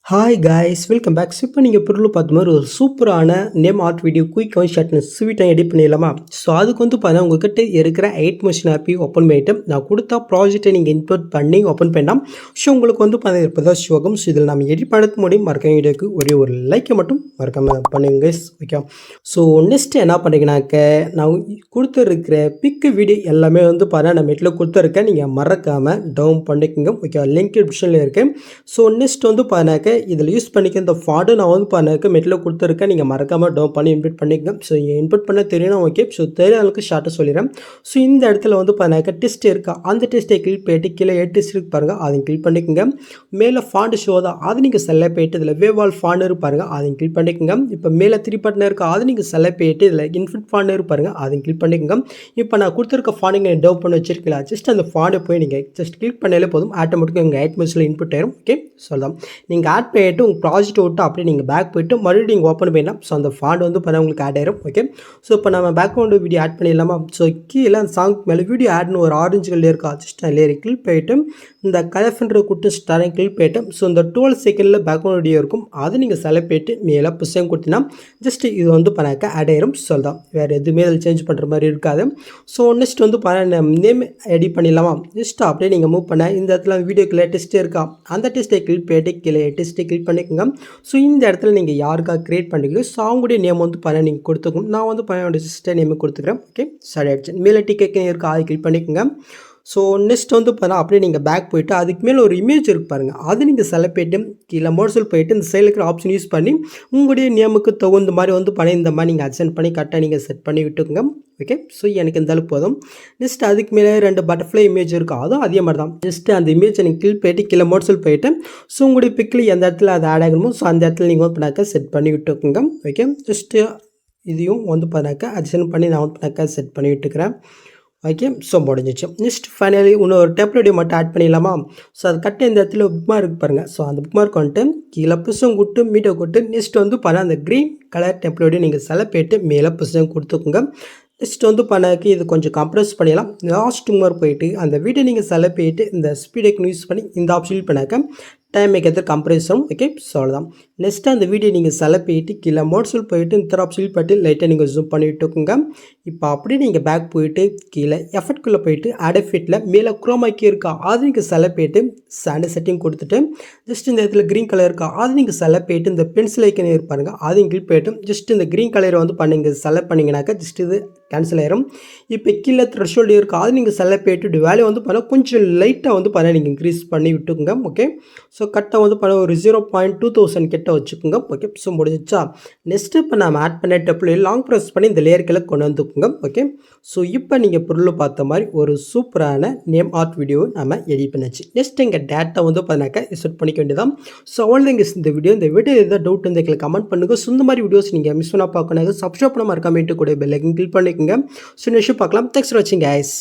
Hi guys welcome back. இப்போ நீங்கள் பொருள் பார்த்த மாதிரி ஒரு சூப்பரான name art video quick one ஷார்ட்னு ஸ்வீட்டாக எடிட் பண்ணிடலாமா? ஸோ அதுக்கு வந்து பார்த்தீங்கன்னா உங்ககிட்ட இருக்கிற 8motion ஆப்பையும் ஓப்பன் பண்ணிவிட்டு நான் கொடுத்தா ப்ராஜெக்டை நீங்கள் இன்புட் பண்ணி ஓப்பன் பண்ணால் ஸோ உங்களுக்கு வந்து பார்த்தீங்கன்னா இப்போ தான் ஷோகம். ஸோ இதில் நம்ம எடிட் பண்ணது முடியும். மறக்க வீடியோக்கு ஒரே ஒரு லைக்கை மட்டும் மறக்காமல் பண்ணுங்க கைஸ். ஓகே, ஸோ நெக்ஸ்ட்டு என்ன பண்ணுறீங்கனாக்க நான் கொடுத்துருக்கிற பிக்கு வீடியோ எல்லாமே வந்து பார்த்தீங்கன்னா நம்ம வீட்டில் கொடுத்துருக்கேன். நீங்கள் மறக்காமல் டவுன் பண்ணிக்கோங்க. ஓகே, லிங்க் டிஸ்கிரிப்ஷனில் இருக்குது. ஸோ நெக்ஸ்ட் வந்து பார்த்தீங்கன்னாக்க இதில் யூஸ் பண்ணிக்க இந்த ஃபார்டு நான் வந்து பண்ணக்கு மெட்டில் கொடுத்துருக்கேன். நீங்கள் மறக்காமல் டவுன் பண்ணி இன்புட் பண்ணிக்கங்க. ஸோ இன்புட் பண்ண தெரியணும். ஓகே, ஸோ தெரியாதவங்களுக்கு ஷார்ட்டாக சொல்லிடுறேன். ஸோ இந்த இடத்துல வந்து பண்ணாக்க டெஸ்ட் இருக்கா, அந்த டெஸ்ட்டை கிளிக் பண்ணிட்டு கீழே டெஸ்ட் இருக்கு பாருங்கள், அதையும் கிளிக் பண்ணிக்கோங்க. மேலே ஃபாண்ட் ஷோ தான், அது நீங்கள் செலக்ட் பண்ணிட்டு இதில் வேவால் ஃபாண்ட் இருக்கு பாருங்கள், அதையும் கிளிக் பண்ணிக்கோங்க. இப்போ மேலே 3 பட்டன் இருக்குது, அது நீங்கள் செலக்ட் பண்ணிட்டு இதில் இன்ஃபிட் ஃபாண்ட் இருக்கு பாருங்கள், அதையும் கிளிக் பண்ணிக்கோங்க. இப்போ நான் கொடுத்துருக்க ஃபாண்ட் நீங்கள் டவுன் பண்ணி வச்சிருக்கீங்களா, ஜஸ்ட் அந்த ஃபாண்டை போய் நீங்கள் ஜஸ்ட் கிளிக் பண்ணாலே போதும், ஆட்டோமேட்டிக்காக உங்கள் 8motion இன்புட் ஆயிரும். ஓகே, சொல்லலாம் நீங்கள் ஆட் பண்ணிட்டு உங்கள் ப்ராஜெக்ட் விட்டு அப்படியே நீங்கள் பேக் போய்ட்டு மறுபடியும் நீங்கள் ஓப்பன் பண்ணலாம். ஸோ அந்த ஃபாண்ட் வந்து பண்ண உங்களுக்கு ஆட் ஆயிரும். ஓகே, ஸோ இப்போ நம்ம பேக்ரவுண்டு வீடியோ ஆட் பண்ணிடலாமா? ஸோ கீழே அந்த சாங் மேலே வீடியோ ஆட்னு ஒரு ஆரஞ்சு கலர் இருக்கா, ஜஸ்ட் அதில் கிளிக் பண்ணிட்டு இந்த கலஃபன்ற குட்டு ஸ்டாரை கிளிக் பண்ணிட்டு ஸோ இந்த 12 செகண்டில் பேக்ரவுண்ட் வீடியோ இருக்கும், அது நீங்கள் செலக்ட் பண்ணிட்டு மேலே புஷம் கொடுத்தீங்கன்னா ஜஸ்ட் இது வந்து பண்ணாக்க ஆட் ஆயிரும். சொல்லலாம் வேறு எதுவுமே அதில் சேஞ்ச் பண்ணுற மாதிரி இருக்காது. ஸோ நெக்ஸ்ட் வந்து நேம் எடிட் பண்ணிடலாமா? ஜஸ்ட் அப்படியே நீங்கள் மூவ் பண்ண இந்த இடத்துல வீடியோக்குள்ளே டெஸ்ட்டே இருக்கா, அந்த டெஸ்ட்டை கிளிக் பண்ணிட்டு கீழே டெஸ்ட்டை கிளிக் பண்ணிக்கோங்க. ஸோ இந்த இடத்துல நீங்கள் யாருக்காக க்ரியேட் பண்ணிக்கிறீங்க ஸோ அவங்களுடைய நேம் வந்து பண்ண நீங்கள் கொடுத்துக்கணும். நான் வந்து பண்ண சிஸ்டர் நேம் கொடுத்துக்கிறேன். ஓகே, சரி ஆகிடுச்சு. மேலே டிக்கெட் இருக்கா, அதை கிளிக் பண்ணிக்கோங்க. ஸோ நெக்ஸ்ட் வந்து பார்த்தா அப்படியே நீங்கள் பேக் போய்ட்டு அதுக்கு மேலே ஒரு இமேஜ் இருக்கு பாருங்கள், அது நீங்கள் செலக்ட் பண்ணிட்டு கீழே மோட்ஸில் போய்ட்டு இந்த சைடில் இருக்கிற ஆப்ஷன் யூஸ் பண்ணி உங்களுடைய நேமுக்கு தகுந்த மாதிரி வந்து பண்ணி இந்த மாதிரி நீங்கள் அட்ஜென்ட் பண்ணி கரெக்டாக நீங்கள் செட் பண்ணி விட்டுக்குங்க. ஓகே, ஸோ எனக்கு இந்த அளவுக்கு போதும். நெக்ஸ்ட் அதுக்கு மேலே 2 பட்டர்ஃப்ளை இமேஜ் இருக்கும், அதுவும் அதே மாதிரி தான். ஜஸ்ட் அந்த இமேஜை நீங்கள் கிளிக் பண்ணிட்டு கீழே மோட்ஸில் போய்ட்டு ஸோ உங்களுடைய பிக்கில் எந்த இடத்துல அது ஆட் ஆகணுமோ ஸோ அந்த இடத்துல நீங்கள் வந்து பண்ணாக்க செட் பண்ணி விட்டுக்குங்க. ஓகே, ஜஸ்ட்டு இதையும் வந்து பண்ணாக்க அட்ஜென்ட் பண்ணி நான் வந்து பண்ணாக்க செட் பண்ணி விட்டுக்கிறேன். ஓகே, ஸோ முடிஞ்சிச்சு. நெக்ஸ்ட் ஃபைனலி இன்னொரு டெம்ப்ளேட் மட்டும் ஆட் பண்ணிடலாமா? ஸோ அது கட்ட இந்த இடத்துல புக் மார்க் பாருங்கள். ஸோ அந்த புக் மார்க் வந்துட்டு கீழே புஷம் கொடுத்து மீட்டை கொடுத்து நெக்ஸ்ட் வந்து பண்ண அந்த க்ரீன் கலர் டெம்ப்ளேட்டையும் நீங்கள் செலக்ட் பண்ணிட்டு மேலே புஷம் கொடுத்துக்குங்க. நெக்ஸ்ட் வந்து பண்ணாக்கி இது கொஞ்சம் கம்ப்ரஸ் பண்ணிடலாம். லாஸ்ட் மார்க் போயிட்டு அந்த வீடியோ நீங்கள் செலக்ட் பண்ணிட்டு இந்த ஸ்பீடை யூஸ் பண்ணி இந்த ஆப்ஷன் பண்ணாக்க டைம் மேக்கர் கம்ப்ரஸரும். ஓகே, ஸோ அவ்வளோதான். நெக்ஸ்ட்டு அந்த வீடியோ நீங்கள் செலக்ட் பண்ணிட்டு கீழே மோட்ஸில் போயிட்டு இந்த ஆப்ஷன் போய்ட்டு லைட்டாக நீங்கள் ஜூம் பண்ணி விட்டுக்குங்க. இப்போ அப்படியே நீங்கள் பேக் போயிட்டு கீழே எஃபெக்ட்குள்ளே போயிட்டு ஆட் எஃபெக்ட்டில் மேலே குரோமாக்கி இருக்கா, அது நீங்கள் செலக்ட் பண்ணிட்டு சாண்ட் செட்டிங் கொடுத்துட்டு ஜஸ்ட் இந்த இடத்துல க்ரீன் கலர் இருக்கா, அது நீங்கள் செலக்ட் பண்ணிட்டு இந்த பென்சில் ஐக்கன் இருப்பாருங்க, அதையும் கிளிக் பண்ணிட்டு ஜஸ்ட் இந்த க்ரீன் கலரை வந்து பண்ணிங்க செலக்ட் பண்ணிங்கனாக்கா ஜஸ்ட் இது கேன்சல் ஆயிரும். இப்போ கீழே த்ரெஷ்ஹோல்டு இருக்கா, அது நீங்கள் செலக்ட் பண்ணிட்டு வேல்யூ வந்து பண்ண கொஞ்சம் லைட்டாக வந்து பண்ண நீங்கள் இன்க்ரீஸ் பண்ணி விட்டுக்குங்க. ஓகே, ஸோ கரெக்டாக வந்து பண்ண ஒரு 0.2000 கிட்ட வச்சுக்கோங்க. ஓகே, ஸோ முடிஞ்சிச்சா? நெக்ஸ்ட்டு இப்போ நம்ம ஆட் பண்ண டெப்ளே லாங் ப்ரெஸ் பண்ணி இந்த லேயர்களை கொண்டு வந்துக்குங்க. ஓகே, ஸோ இப்போ நீங்கள் பொருள் பார்த்த மாதிரி ஒரு சூப்பரான நேம் ஆர்ட் வீடியோவை நம்ம எடிட் பண்ணிச்சு. நெக்ஸ்ட் எங்கள் டேட்டா வந்து பார்த்தாக்கா செட் பண்ணிக்க வேண்டியதான். ஸோ அவ்வளோதாங்க இந்த வீடியோ எதாவது டவுட் வந்து எங்களுக்கு கமெண்ட் பண்ணுங்கள். ஸோ இந்த மாதிரி வீடியோஸ் நீங்கள் மிஸ் பண்ணால் பார்க்கணும், சப்ஸ்கிரைப் பண்ண மறக்காம கூட பெல் ஐக்கன் கிளிக் பண்ணிக்கோங்க. ஸோ நெக்ஸ்ட் பார்க்கலாம். தேங்க்ஸ் ஃபார் வாட்சிங் கைஸ்.